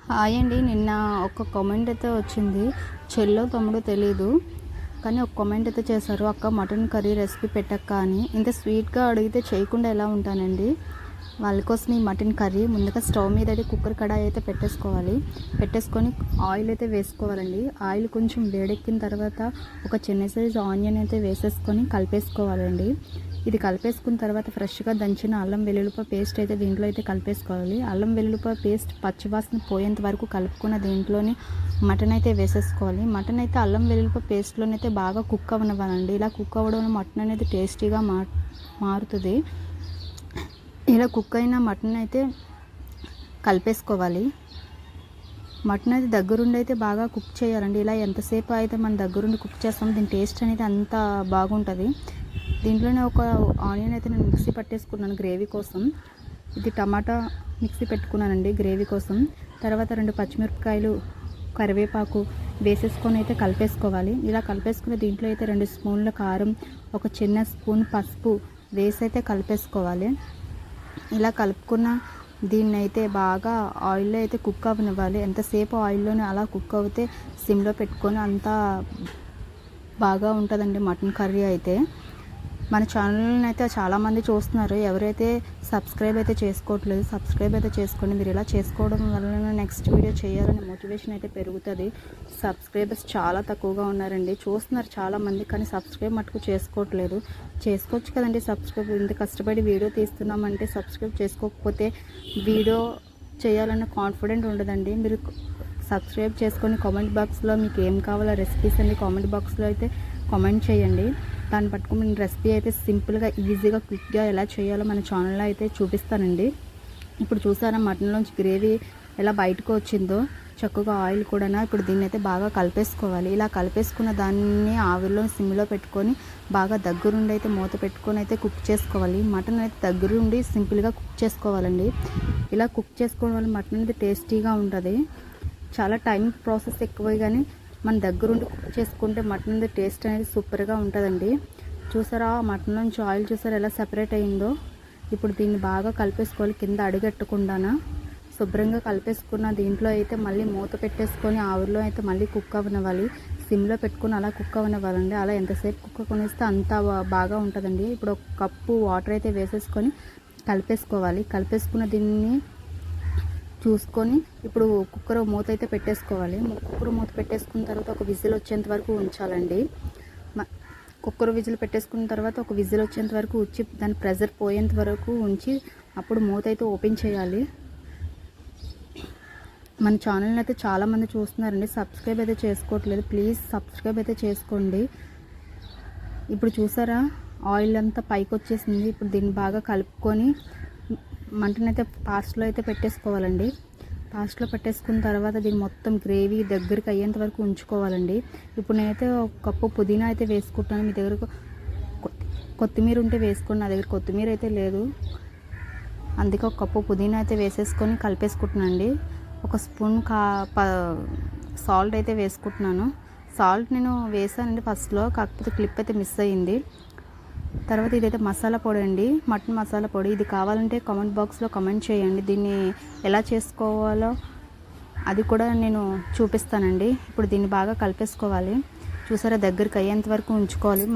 Hi అండి. నిన్న ఒక కామెంట్ అయితే వచ్చింది. చెల్లో తమ్ముడో తెలీదు. కానీ ఒక కామెంట్ అయితే చేశారు. అక్క మటన్ కర్రీ రెసిపీ పెట్టక్క అని. ఇంత స్వీట్‌గా అడిగితే చేయకుండా ఎలా ఉంటానండి. వాళ్ళ కోసం ఈ మటన్ కర్రీ ముందుగా స్టవ్ మీద అయితే కుక్కర్ కడాయి అయితే పెట్టేసుకొని ఆయిల్ అయితే వేసుకోవాలండి. ఆయిల్ కొంచెం వేడెక్కిన తర్వాత ఒక చిన్న సైజు ఆనియన్ అయితే వేసేసుకొని కలిపేసుకోవాలండి. ఇది కలిపేసుకున్న తర్వాత ఫ్రెష్గా దంచిన అల్లం వెల్లుల్లిపాయ పేస్ట్ అయితే దీంట్లో అయితే కలిపేసుకోవాలి. అల్లం వెల్లుల్లిపాయ పేస్ట్ పచ్చివాసన పోయేంత వరకు కలుపుకున్న దీంట్లోని మటన్ అయితే వేసేసుకోవాలి. మటన్ అయితే అల్లం వెల్లుల్లిపాయ పేస్ట్లోనైతే బాగా కుక్ అవ్వనివ్వాలండి. ఇలా కుక్ అవ్వడం మటన్ అనేది టేస్టీగా మారుతుంది. ఇలా కుక్ అయిన మటన్ అయితే కలిపేసుకోవాలి. మటన్ అయితే దగ్గరుండి అయితే బాగా కుక్ చేయాలండి. ఇలా ఎంతసేపు అయితే మన దగ్గరుండి కుక్ చేస్తామో దీని టేస్ట్ అనేది అంత బాగుంటుంది. దీంట్లోనే ఒక ఆనియన్ అయితే నేను మిక్సీ పట్టేసుకున్నాను గ్రేవీ కోసం. ఇది టమాటా మిక్సీ పెట్టుకున్నానండి గ్రేవీ కోసం. తర్వాత 2 పచ్చిమిరపకాయలు, కరివేపాకు వేసేసుకొని అయితే కలిపేసుకోవాలి. ఇలా కలిపేసుకున్న దీంట్లో అయితే 2 స్పూన్ల కారం, ఒక చిన్న స్పూన్ పసుపు వేసి అయితే కలిపేసుకోవాలి. ఇలా కలుపుకున్న దీన్ని అయితే బాగా ఆయిల్లో అయితే కుక్ అవ్వనివ్వాలి. ఎంతసేపు ఆయిల్లోనే అలా కుక్ అవుతే సిమ్లో పెట్టుకొని అంతా బాగా ఉంటుందండి మటన్ కర్రీ అయితే. మన ఛానల్ని అయితే చాలామంది చూస్తున్నారు. ఎవరైతే సబ్స్క్రైబ్ అయితే చేసుకోవట్లేదు, సబ్స్క్రైబ్ అయితే చేసుకోండి. మీరు ఇలా చేసుకోవడం వలన నెక్స్ట్ వీడియో చేయాలని మోటివేషన్ అయితే పెరుగుతుంది. సబ్స్క్రైబర్స్ చాలా తక్కువగా ఉన్నారండి. చూస్తున్నారు చాలామంది, కానీ సబ్స్క్రైబ్ మటుకు చేసుకోవట్లేదు. చేసుకోవచ్చు కదండి సబ్స్క్రైబ్. ఇంత కష్టపడి వీడియో తీస్తున్నామంటే సబ్స్క్రైబ్ చేసుకోకపోతే వీడియో చేయాలన్న కాన్ఫిడెంట్ ఉండదండి. మీరు సబ్స్క్రైబ్ చేసుకొని కామెంట్ బాక్స్లో మీకు ఏం కావాలో రెసిపీస్ అన్ని కామెంట్ బాక్స్లో అయితే కామెంట్ చేయండి. దాన్ని పట్టుకుని నేను రెసిపీ అయితే సింపుల్గా ఈజీగా క్విక్గా ఎలా చేయాలో మన ఛానల్లో అయితే చూపిస్తానండి. ఇప్పుడు చూసారా మటన్లోంచి గ్రేవీ ఎలా బయటకు వచ్చిందో, చక్కగా ఆయిల్ కూడా. ఇప్పుడు దీన్ని అయితే బాగా కలిపేసుకోవాలి. ఇలా కలిపేసుకున్న దాన్ని ఆవిరిలో సిమ్లో పెట్టుకొని బాగా దగ్గరుండి అయితే మూత పెట్టుకొని అయితే కుక్ చేసుకోవాలి. మటన్ అయితే దగ్గరుండి సింపుల్గా కుక్ చేసుకోవాలండి. ఇలా కుక్ చేసుకోవడం వల్ల మటన్ అనేది టేస్టీగా ఉంటుంది. చాలా టైం ప్రాసెస్ ఎక్కువే, కానీ మన దగ్గరుండి కుక్ చేసుకుంటే మటన్ అనేది టేస్ట్ అనేది సూపర్గా ఉంటుందండి. చూసారా మటన్ నుంచి ఆయిల్ చూసారా ఎలా సెపరేట్ అయిందో. ఇప్పుడు దీన్ని బాగా కలిపేసుకోవాలి. కింద అడుగట్టకుండా శుభ్రంగా కలిపేసుకున్న దీంట్లో అయితే మళ్ళీ మూత పెట్టేసుకొని ఆవిరిలో అయితే మళ్ళీ కుక్ అవ్వనివ్వాలి. సిమ్లో పెట్టుకుని అలా కుక్ అవ్వనివ్వాలండి. అలా ఎంతసేపు కుక్ కొనిస్తే అంత బాగా ఉంటుందండి. ఇప్పుడు ఒక కప్పు వాటర్ అయితే వేసేసుకొని కలిపేసుకోవాలి. కలిపేసుకున్న దీన్ని చూసుకొని ఇప్పుడు కుక్కర్ మూత అయితే పెట్టేసుకోవాలి. కుక్కర్ మూత పెట్టేసుకున్న తర్వాత ఒక విజిల్ వచ్చేంత వరకు ఉంచాలండి. కుక్కర్ విజిల్ పెట్టేసుకున్న తర్వాత ఒక విజిల్ వచ్చేంత వరకు ఉంచి దాని ప్రెజర్ పోయేంత వరకు ఉంచి అప్పుడు మూత అయితే ఓపెన్ చేయాలి. మన ఛానల్ని అయితే చాలామంది చూస్తున్నారండి, సబ్స్క్రైబ్ అయితే చేసుకోవట్లేదు. ప్లీజ్ సబ్స్క్రైబ్ అయితే చేసుకోండి. ఇప్పుడు చూసారా ఆయిల్ అంతా పైకి వచ్చేసింది. ఇప్పుడు దీన్ని బాగా కలుపుకొని మంటను అయితే ఫాస్ట్లో అయితే పెట్టేసుకోవాలండి. ఫాస్ట్లో పెట్టేసుకున్న తర్వాత దీన్ని మొత్తం గ్రేవీ దగ్గరికి అయ్యేంత వరకు ఉంచుకోవాలండి. ఇప్పుడు నేనైతే ఒక కప్పు పుదీనా అయితే వేసుకుంటున్నాను. మీ దగ్గర కొత్తిమీర ఉంటే వేసుకోండి. నా దగ్గర కొత్తిమీర అయితే లేదు, అందుకే ఒక కప్పు పుదీనా అయితే వేసేసుకొని కలిపేసుకుంటున్నానండి. ఒక స్పూన్ సాల్ట్ అయితే వేసుకుంటున్నాను. సాల్ట్ నేను వేసానండి ఫస్ట్లో, కాకపోతే క్లిప్ అయితే మిస్ అయ్యింది. తర్వాత ఇదైతే మసాలా పొడి అండి, మటన్ మసాలా పొడి. ఇది కావాలంటే కామెంట్ బాక్స్లో కామెంట్ చేయండి. దీన్ని ఎలా చేసుకోవాలో అది కూడా నేను చూపిస్తానండి. ఇప్పుడు దీన్ని బాగా కలిపేసుకోవాలి. చూసారా దగ్గరికి అయ్యేంత వరకు ఉంచుకోవాలి.